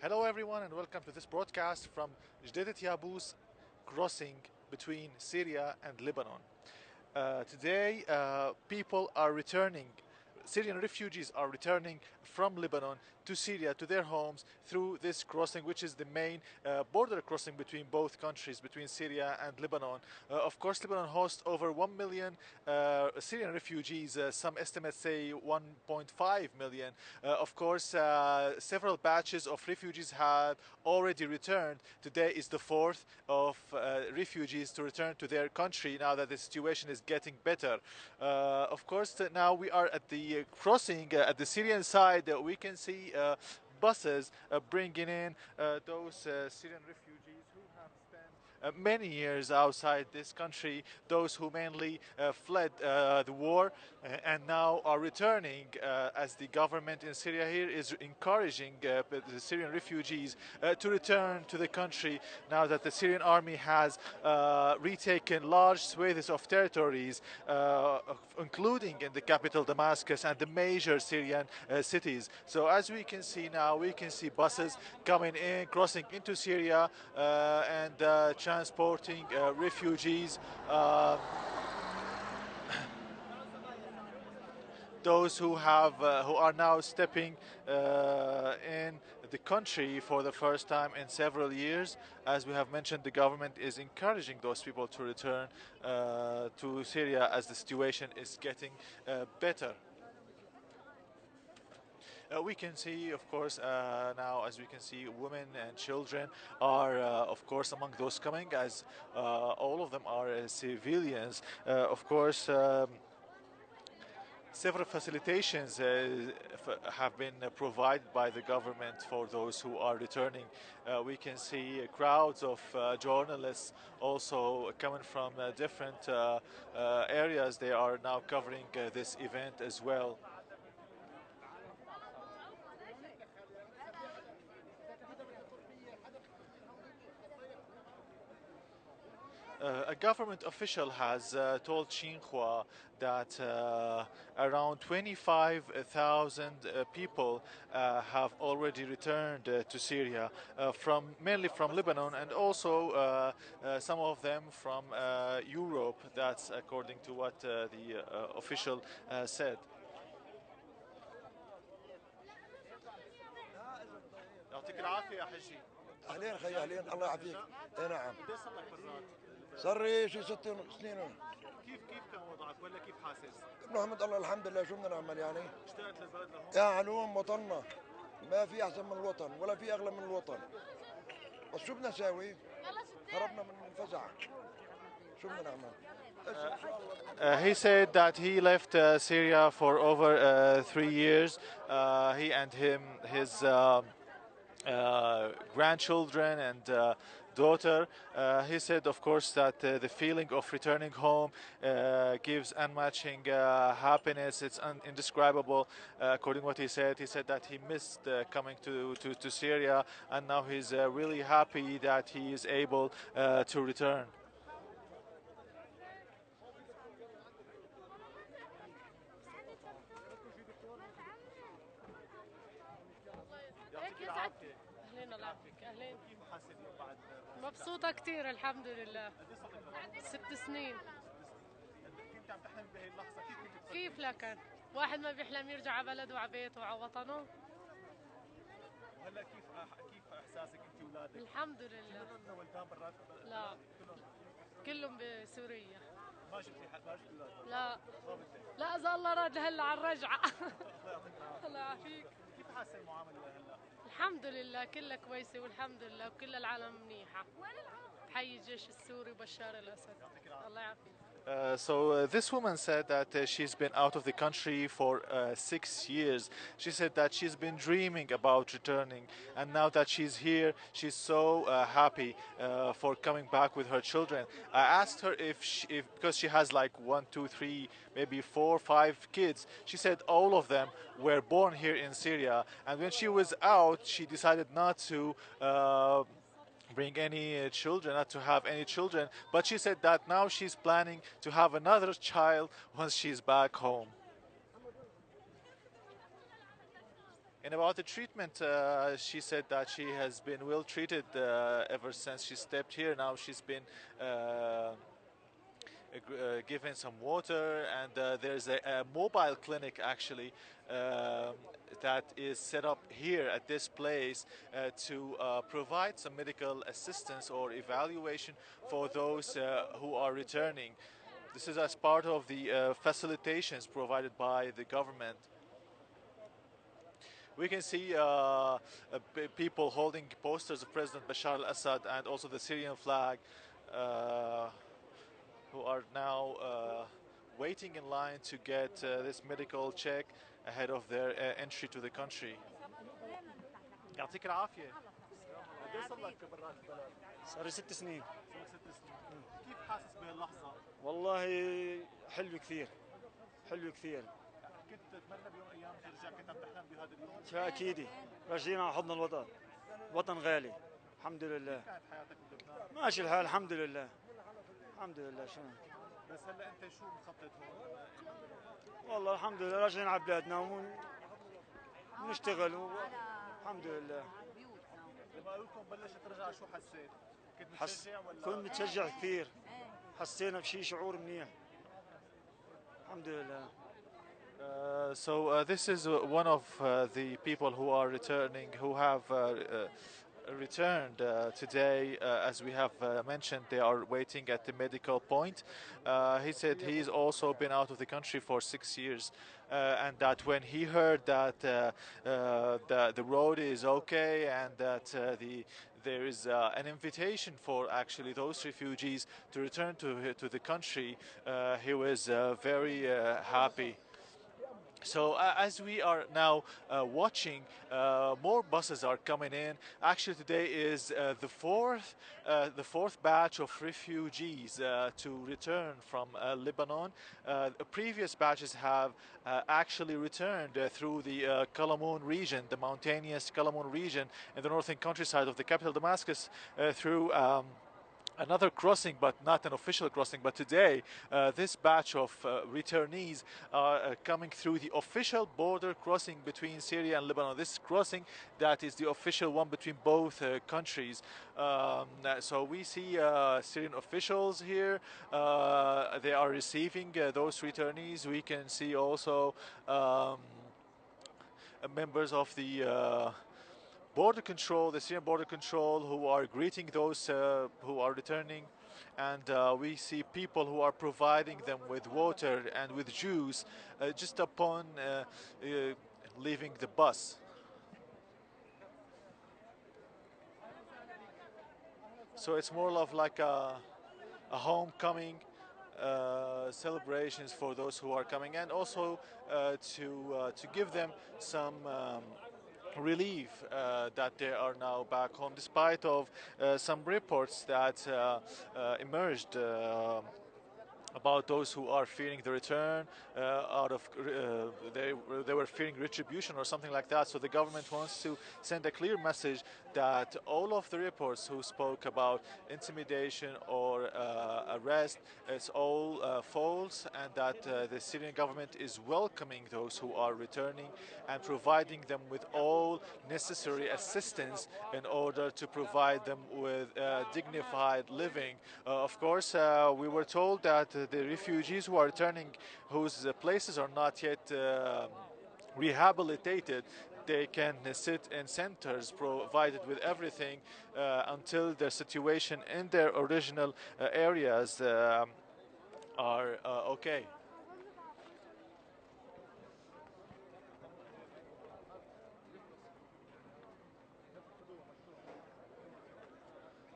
Hello, everyone, and welcome to this broadcast from Jdedet Yabous crossing between Syria and Lebanon. Today, people are returning. Syrian refugees are returning from Lebanon to Syria, to their homes, through this crossing, which is the main border crossing between both countries, between Syria and Lebanon. Of course, Lebanon hosts over 1 million Syrian refugees. Some estimates say 1.5 million. Of course, several batches of refugees had already returned. Today is the fourth of refugees to return to their country now that the situation is getting better. Of course, now we are at the crossing at the Syrian side. We can see buses bringing in those Syrian refugees who have spent many years outside this country, those who mainly fled the war and now are returning as the government in Syria here is encouraging the Syrian refugees to return to the country now that the Syrian army has retaken large swathes of territories, including in the capital Damascus and the major Syrian cities. So as we can see now, we can see buses coming in, crossing into Syria and transporting refugees. Those who are now stepping in the country for the first time in several years. As we have mentioned, the government is encouraging those people to return to Syria as the situation is getting better. We can see, of course, now as we can see, women and children are, of course, among those coming, as all of them are civilians. Of course, several facilitations have been provided by the government for those who are returning. We can see crowds of journalists also coming from different areas. They are now covering this event as well. A government official has told Xinhua that around 25,000 people have already returned to Syria, from mainly from Lebanon and also some of them from Europe. That's according to what the official said. يعطيك العافية يا حجي. اهلين خي اهلين الله يعافيك. اي نعم. قديش صار لك برات؟ صار لي شي 6 سنين هون. كيف كان وضعك ولا كيف حاسس؟ نحمد الله الحمد لله، شو بدنا نعمل يعني؟ اشتقت للبلد لهون؟ يا علوم وطننا ما في احسن من الوطن ولا في اغلى من الوطن، بس شو بدنا نساوي؟ هربنا من الفزع، شو بدنا نعمل؟ He said that he left Syria for over 3 years. He and his grandchildren and daughter. He said, of course, that the feeling of returning home gives unmatching happiness. It's indescribable. According to what he said that he missed coming to Syria, and now he's really happy that he is able to return. هيك يسعد. اهلين الله يعافيك. اهلين. مبسوطة كثير الحمد لله. 6 سنين. كنت عم تحلم بهي اللحظة، كيف لكن؟ واحد ما بيحلم يرجع على بلده وعلى بيته وعلى وطنه؟ وهلا كيف احساسك انت واولادك؟ الحمد لله. كلهم ولدان برات؟ لا كلهم بسوريا. ما جبتي حد، ما جبتي اولاد؟ لا ما بدك؟ لا اذا الله راد هلا على الرجعة. الله يعافيك. كيف حاسه المعاملة هلا؟ الحمد لله كلها كويسة والحمد لله وكل العالم منيحة. تحيي الجيش السوري وبشار الأسد. الله يعافيك. So this woman said that she's been out of the country for 6 years. She said that she's been dreaming about returning, and now that she's here, she's so happy for coming back with her children. I asked her if because she has like one, two, three, maybe 4, 5 kids. She said all of them were born here in Syria, and when she was out, she decided not to. Bring any children, not to have any children, but she said that now she's planning to have another child once she's back home. And about the treatment, she said that she has been well treated ever since she stepped here. Now she's been given some water, and there's a mobile clinic actually that is set up here at this place to provide some medical assistance or evaluation for those who are returning. This is as part of the facilitations provided by the government. We can see people holding posters of President Bashar al-Assad and also the Syrian flag, uh, who are now waiting in line to get this medical check ahead of their entry to the country. يعطيك العافية. قديش صار لك برات البلد؟ صار لي 6 سنين. صار 6 سنين. كيف حاسس بهاللحظة؟ والله حلو كثير، حلو كثير. كنت تتمنى بيوم من الأيام ترجع، كنت عم تحلم بهذا اليوم؟ أكيد راجعين على حضن الوطن، وطن غالي، الحمد لله. كانت حياتك بلبنان؟ ماشي الحال الحمد لله، الحمد لله. شنو؟ بس هلا أنت شو مخطط هون؟ والله الحمد لله راجعين على بلادنا ونشتغل الحمد لله. لما قالوا لكم بلشت ترجع شو حسيت؟ كنت متشجع ولا؟ كنت متشجع كثير، حسينا بشيء شعور منيح، الحمد لله. So this is one of the people who are returning, who have returned today. As we have mentioned, they are waiting at the medical point. He said he's also been out of the country for 6 years, and that when he heard that the road is okay and that there is an invitation for actually those refugees to return to the country, he was very happy. So as we are now watching, more buses are coming in. Actually, today is the fourth batch of refugees to return from Lebanon. Previous batches have actually returned through the Kalamoun region, the mountainous Kalamoun region in the northern countryside of the capital Damascus, through another crossing, but not an official crossing. But today, this batch of returnees are coming through the official border crossing between Syria and Lebanon. This crossing that is the official one between both countries. So we see Syrian officials here. They are receiving those returnees. We can see also members of the border control, the Syrian border control, who are greeting those who are returning, and we see people who are providing them with water and with juice just upon leaving the bus. So it's more of like a homecoming celebrations for those who are coming, and also to give them some relief that they are now back home, despite of some reports that emerged about those who are fearing the return out of they were fearing retribution or something like that. So the government wants to send a clear message that all of the reports who spoke about intimidation or arrest is all false, and that the Syrian government is welcoming those who are returning and providing them with all necessary assistance in order to provide them with dignified living. Of course, we were told that the refugees who are returning, whose places are not yet rehabilitated, they can sit in centers provided with everything until their situation in their original areas are okay.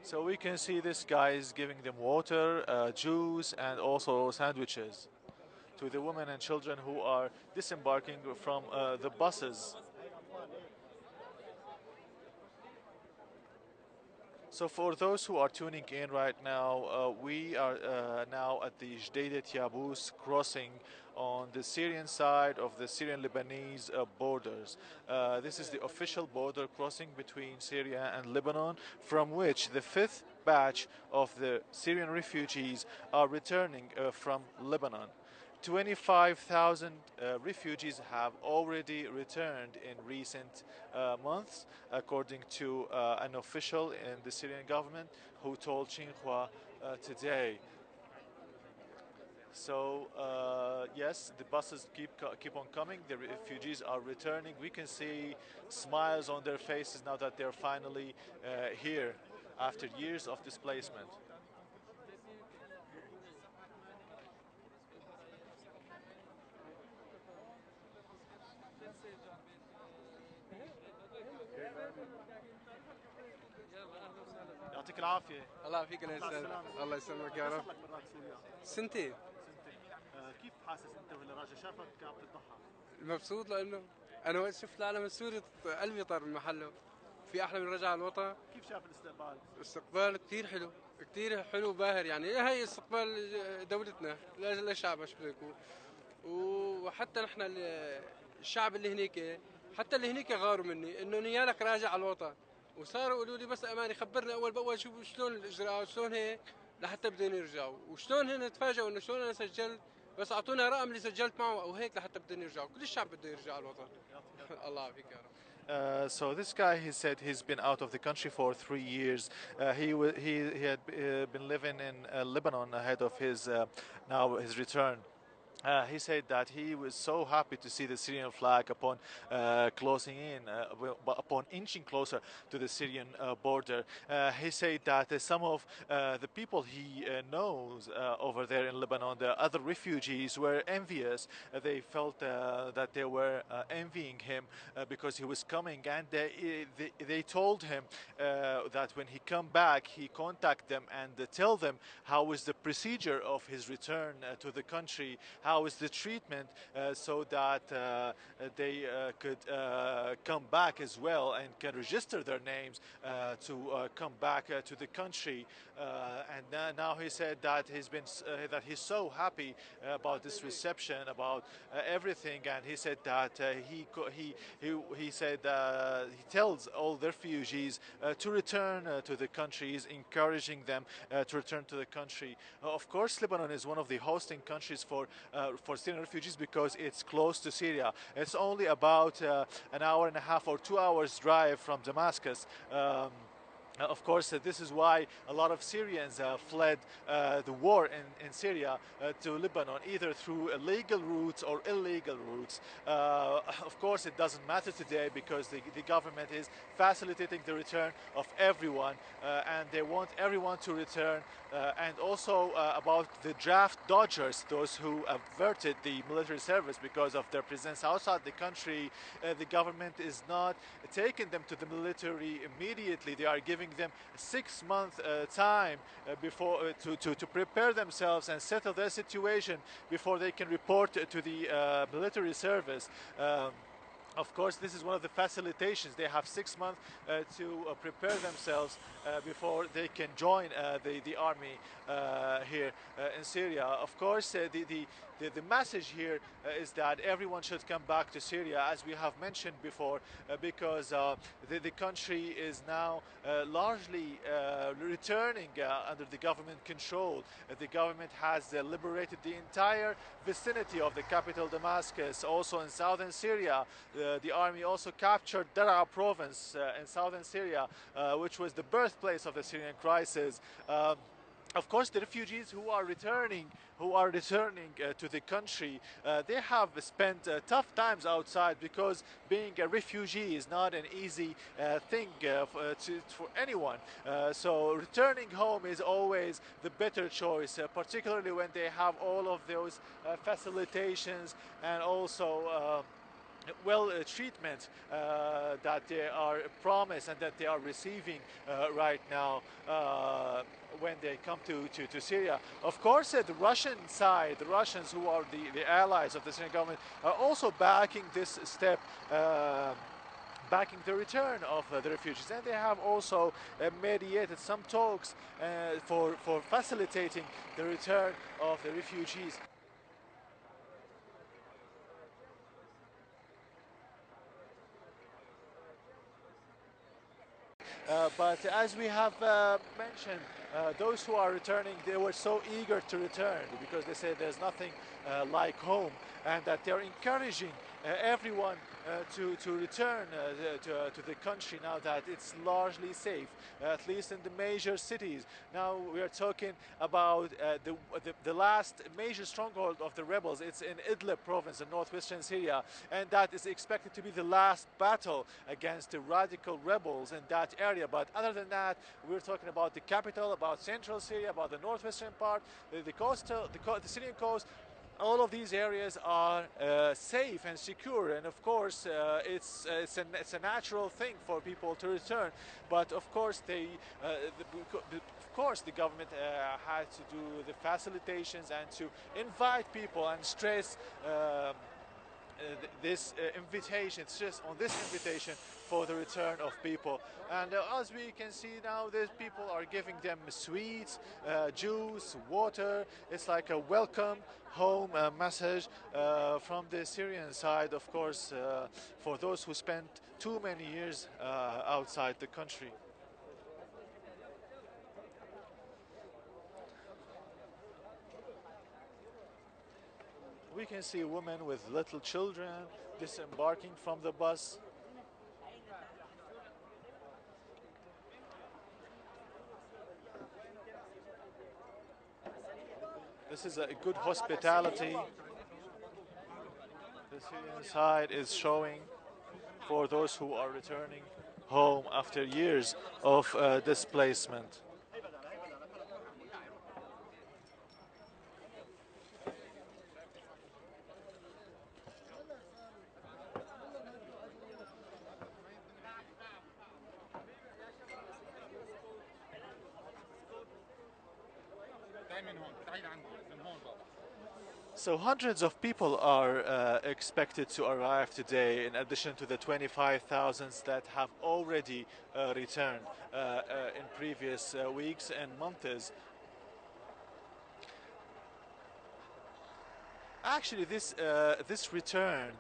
So we can see this guy is giving them water, juice, and also sandwiches to the women and children who are disembarking from the buses. So for those who are tuning in right now, we are now at the Jdedet Yabous crossing on the Syrian side of the Syrian-Lebanese borders. This is the official border crossing between Syria and Lebanon, from which the fifth batch of the Syrian refugees are returning from Lebanon. 25,000 refugees have already returned in recent months, according to an official in the Syrian government who told Xinhua today. So yes, the buses keep on coming. The refugees are returning. We can see smiles on their faces now that they're finally here after years of displacement. يعطيك العافية. الله يعافيك يا مع استاذ. السلامة. الله يسلمك يا قد رب. صار لك برات سوريا؟ سنتين. سنتين. كيف حاسس انت وهلا راجع شافك عم تتضحى؟ مبسوط لانه انا وقت شفت العلم السوري قلبي طار من محله. في احلى من رجع على الوطن. كيف شاف الاستقبال؟ استقبال كثير حلو، كثير حلو باهر، يعني هي استقبال دولتنا للشعب شو بده يكون. وحتى نحن الشعب اللي هنيك، حتى اللي هنيك غاروا مني انه نيالك راجع على الوطن، وصاروا يقولوا لي بس اماني خبرنا اول باول شو شلون الاجراءات شلون هيك لحتى بدنا يرجعوا، وشلون هن تفاجئوا انه شلون انا سجلت، بس اعطونا رقم اللي سجلت معه او هيك لحتى بدنا يرجعوا، كل الشعب بده يرجع على الوطن. الله يعافيك يا رب. So this guy, he said he's been out of the country for 3 years. He had been living in Lebanon ahead of his now his return. He said that he was so happy to see the Syrian flag upon closing in, upon inching closer to the Syrian border. He said that some of the people he knows over there in Lebanon, the other refugees, were envious. They felt that they were envying him because he was coming, and they told him that when he come back, he contact them and tell them how is the procedure of his return to the country, how is the treatment, so that they could come back as well and can register their names to come back to the country. And now he said that that he's so happy about this reception, about everything, and he said that he said he tells all the refugees to return to the country. He's encouraging them to return to the country. Of course, Lebanon is one of the hosting countries for Syrian refugees because it's close to Syria. It's only about an hour and a half or 2 hours drive from Damascus. Of course, this is why a lot of Syrians fled the war in Syria to Lebanon, either through legal routes or illegal routes. Of course, it doesn't matter today because the government is facilitating the return of everyone, and they want everyone to return. And also about the draft dodgers, those who averted the military service because of their presence outside the country, the government is not taking them to the military immediately. They are giving them 6 month time before to prepare themselves and settle their situation before they can report to the military service. Of course, this is one of the facilitations. They have 6 months to prepare themselves before they can join the army here in Syria. Of course, the message here is that everyone should come back to Syria, as we have mentioned before, because the country is now largely returning under the government control. The government has liberated the entire vicinity of the capital Damascus. Also in southern Syria, the army also captured Daraa province in southern Syria, which was the birthplace of the Syrian crisis. Of course, the refugees who are returning to the country, they have spent tough times outside because being a refugee is not an easy thing for anyone. So returning home is always the better choice, particularly when they have all of those facilitations and also treatment that they are promised and that they are receiving right now when they come to Syria. Of course, the Russian side, the Russians who are the allies of the Syrian government, are also backing this step. Backing the return of the refugees, and they have also mediated some talks for facilitating the return of the refugees. But as we have mentioned, those who are returning, they were so eager to return because they say there's nothing like home, and that they're encouraging everyone to return to the country now that it's largely safe, at least in the major cities. Now we are talking about the last major stronghold of the rebels. It's in Idlib province in northwestern Syria, and that is expected to be the last battle against the radical rebels in that area. But other than that, we're talking about the capital, about central Syria, about the northwestern part, the Syrian coast. All of these areas are safe and secure, and of course it's a natural thing for people to return. But of course the government had to do the facilitations and to invite people and stress this invitation, stress on this invitation for the return of people. And as we can see now, these people are giving them sweets, juice, water. It's like a welcome home message from the Syrian side, of course, for those who spent too many years outside the country. We can see women with little children disembarking from the bus. This is a good hospitality. The Syrian side is showing for those who are returning home after years of displacement. So hundreds of people are expected to arrive today, in addition to the 25,000 that have already returned in previous weeks and months. Actually, this return,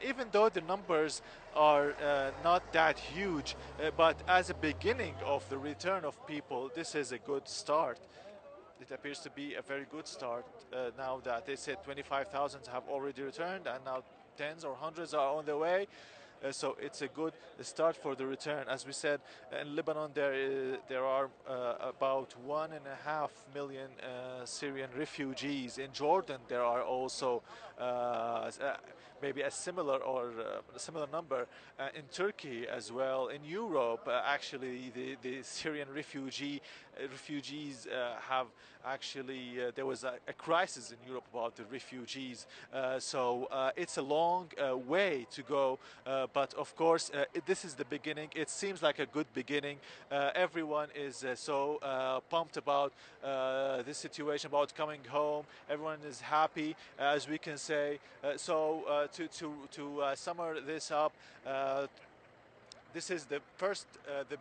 even though the numbers are not that huge, but as a beginning of the return of people, this is a good start. It appears to be a very good start now that they said 25,000 have already returned, and now tens or hundreds are on the way. So it's a good start for the return. As we said, in Lebanon there are about 1.5 million Syrian refugees. In Jordan there are also maybe a similar or a similar number. In Turkey as well. In Europe, actually, the Syrian refugees have actually there was a crisis in Europe about the refugees. So it's a long way to go. But of course, this is the beginning. It seems like a good beginning. Everyone is so pumped about this situation, about coming home. Everyone is happy, as we can say. So to sum this up, this is the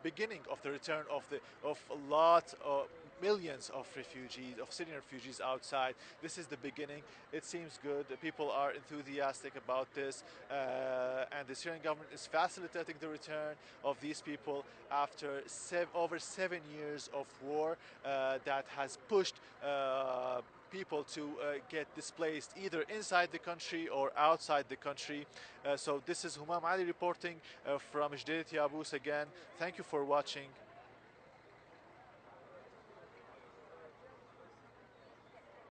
beginning of the return of a lot of millions of refugees, of Syrian refugees outside. This is the beginning. It seems good. People are enthusiastic about this, and the Syrian government is facilitating the return of these people after over 7 years of war that has pushed people to get displaced either inside the country or outside the country. So this is Humam Ali reporting from Jdedet Yabus again. Thank you for watching.